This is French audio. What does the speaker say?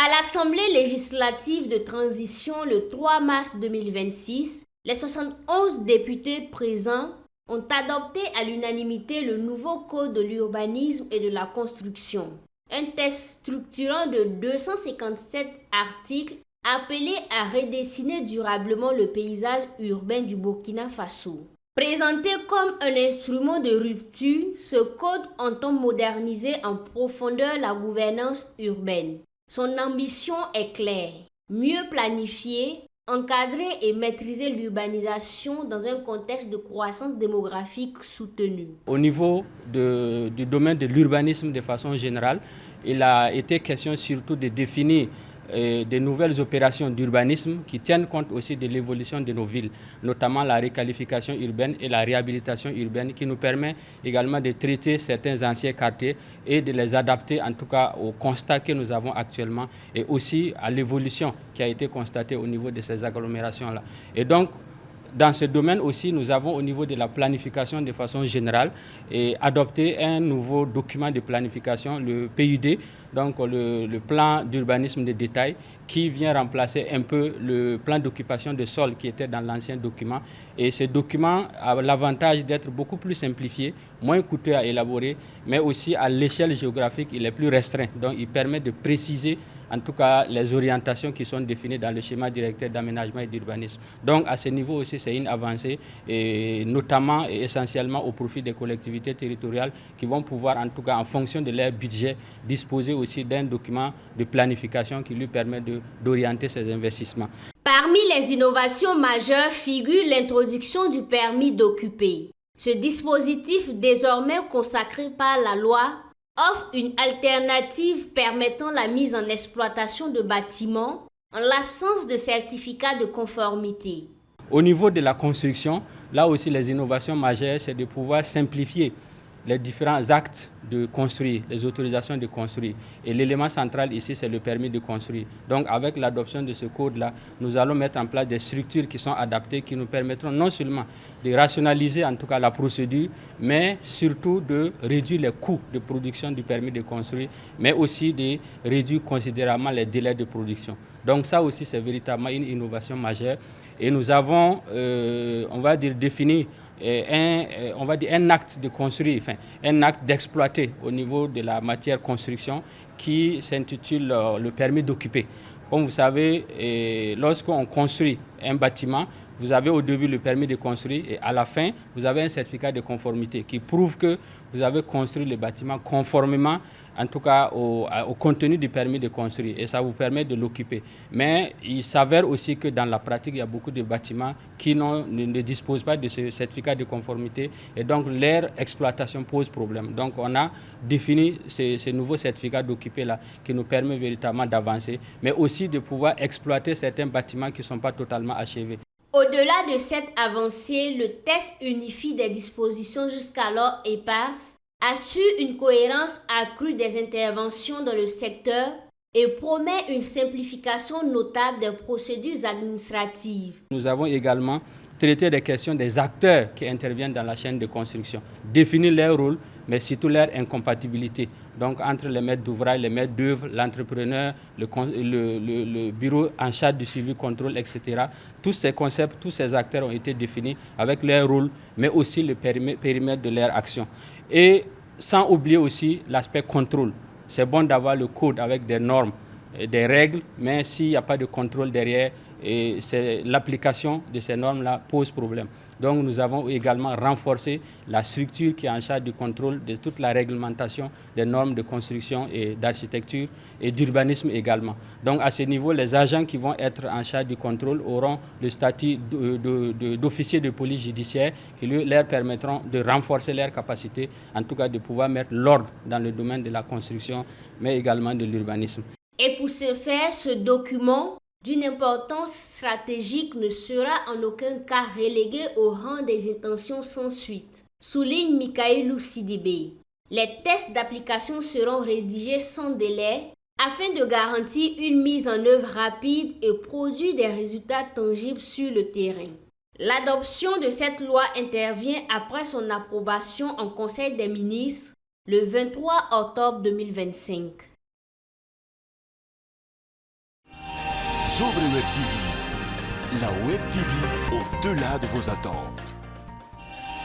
À l'Assemblée législative de transition le 3 mars 2026, les 71 députés présents ont adopté à l'unanimité le nouveau Code de l'urbanisme et de la construction. Un texte structurant de 257 articles appelé à redessiner durablement le paysage urbain du Burkina Faso. Présenté comme un instrument de rupture, ce code entend moderniser en profondeur la gouvernance urbaine. Son ambition est claire: mieux planifier, encadrer et maîtriser l'urbanisation dans un contexte de croissance démographique soutenue. Au niveau du domaine de l'urbanisme de façon générale, il a été question surtout de définir de nouvelles opérations d'urbanisme qui tiennent compte aussi de l'évolution de nos villes, notamment la requalification urbaine et la réhabilitation urbaine qui nous permet également de traiter certains anciens quartiers et de les adapter en tout cas au constat que nous avons actuellement et aussi à l'évolution qui a été constatée au niveau de ces agglomérations-là. Et donc, dans ce domaine aussi, nous avons au niveau de la planification de façon générale adopté un nouveau document de planification, le PUD, donc le plan d'urbanisme de détail, qui vient remplacer un peu le plan d'occupation de sol qui était dans l'ancien document. Et ce document a l'avantage d'être beaucoup plus simplifié, moins coûteux à élaborer, mais aussi à l'échelle géographique, il est plus restreint. Donc il permet de préciser en tout cas les orientations qui sont définies dans le schéma directeur d'aménagement et d'urbanisme. Donc à ce niveau aussi, c'est une avancée, et notamment et essentiellement au profit des collectivités territoriales qui vont pouvoir en tout cas en fonction de leur budget disposer aussi d'un document de planification qui lui permet d'orienter ses investissements. Parmi les innovations majeures figure l'introduction du permis d'occuper. Ce dispositif, désormais consacré par la loi, offre une alternative permettant la mise en exploitation de bâtiments en l'absence de certificat de conformité. Au niveau de la construction, là aussi les innovations majeures, c'est de pouvoir simplifier les différents actes de construire, les autorisations de construire. Et l'élément central ici, c'est le permis de construire. Donc avec l'adoption de ce code-là, nous allons mettre en place des structures qui sont adaptées, qui nous permettront non seulement de rationaliser en tout cas la procédure, mais surtout de réduire les coûts de production du permis de construire, mais aussi de réduire considérablement les délais de production. Donc ça aussi, c'est véritablement une innovation majeure. Et nous avons, on va dire, défini un acte de construire, enfin, un acte d'exploiter au niveau de la matière construction qui s'intitule le permis d'occuper. Comme vous savez, lorsqu'on construit un bâtiment, vous avez au début le permis de construire et à la fin, vous avez un certificat de conformité qui prouve que vous avez construit le bâtiment conformément, en tout cas au contenu du permis de construire, et ça vous permet de l'occuper. Mais il s'avère aussi que dans la pratique, il y a beaucoup de bâtiments qui ne disposent pas de ce certificat de conformité et donc leur exploitation pose problème. Donc on a défini ce nouveau certificat d'occuper-là qui nous permet véritablement d'avancer, mais aussi de pouvoir exploiter certains bâtiments qui ne sont pas totalement achevés. Au-delà de cette avancée, le texte unifie des dispositions jusqu'alors éparses, assure une cohérence accrue des interventions dans le secteur et promet une simplification notable des procédures administratives. Nous avons également traité des questions des acteurs qui interviennent dans la chaîne de construction, définir leur rôle, mais surtout leur incompatibilité. Donc entre les maîtres d'ouvrage, les maîtres d'œuvre, l'entrepreneur, le bureau en charge du suivi, contrôle, etc. Tous ces concepts, tous ces acteurs ont été définis avec leur rôle, mais aussi le périmètre de leur action. Et sans oublier aussi l'aspect contrôle. C'est bon d'avoir le code avec des normes, des règles, mais s'il n'y a pas de contrôle derrière, l'application de ces normes-là pose problème. Donc nous avons également renforcé la structure qui est en charge du contrôle de toute la réglementation des normes de construction et d'architecture et d'urbanisme également. Donc à ce niveau, les agents qui vont être en charge du contrôle auront le statut d'officier de police judiciaire qui leur permettront de renforcer leurs capacités, en tout cas de pouvoir mettre l'ordre dans le domaine de la construction, mais également de l'urbanisme. Et pour ce faire, ce document d'une importance stratégique ne sera en aucun cas relégué au rang des intentions sans suite, souligne Mikailou Sidibé. Les tests d'application seront rédigés sans délai afin de garantir une mise en œuvre rapide et produire des résultats tangibles sur le terrain. L'adoption de cette loi intervient après son approbation en Conseil des ministres le 23 octobre 2025. Sobre Web TV, la Web TV au-delà de vos attentes.